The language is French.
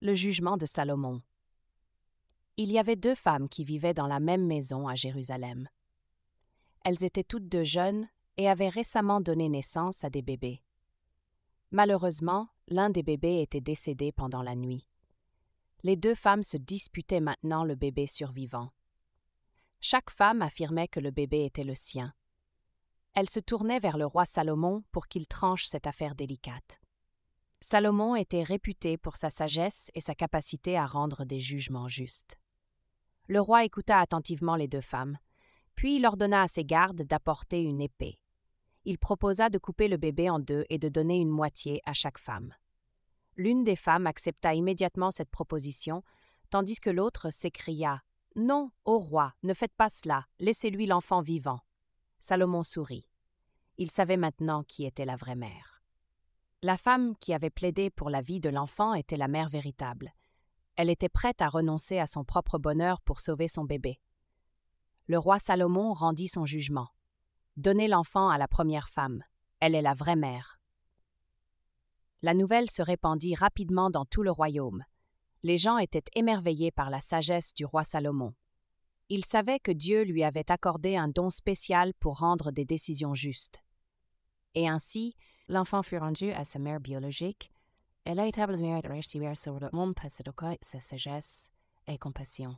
Le jugement de Salomon. Il y avait deux femmes qui vivaient dans la même maison à Jérusalem. Elles étaient toutes deux jeunes et avaient récemment donné naissance à des bébés. Malheureusement, l'un des bébés était décédé pendant la nuit. Les deux femmes se disputaient maintenant le bébé survivant. Chaque femme affirmait que le bébé était le sien. Elles se tournaient vers le roi Salomon pour qu'il tranche cette affaire délicate. Salomon était réputé pour sa sagesse et sa capacité à rendre des jugements justes. Le roi écouta attentivement les deux femmes, puis il ordonna à ses gardes d'apporter une épée. Il proposa de couper le bébé en deux et de donner une moitié à chaque femme. L'une des femmes accepta immédiatement cette proposition, tandis que l'autre s'écria « Non, ô roi, ne faites pas cela, laissez-lui l'enfant vivant. » Salomon sourit. Il savait maintenant qui était la vraie mère. La femme qui avait plaidé pour la vie de l'enfant était la mère véritable. Elle était prête à renoncer à son propre bonheur pour sauver son bébé. Le roi Salomon rendit son jugement. Donnez l'enfant à la première femme. Elle est la vraie mère. La nouvelle se répandit rapidement dans tout le royaume. Les gens étaient émerveillés par la sagesse du roi Salomon. Ils savaient que Dieu lui avait accordé un don spécial pour rendre des décisions justes. Et ainsi, l'enfant fut rendu à sa mère biologique. Elle a établi sur le monde parce que sa sagesse et compassion.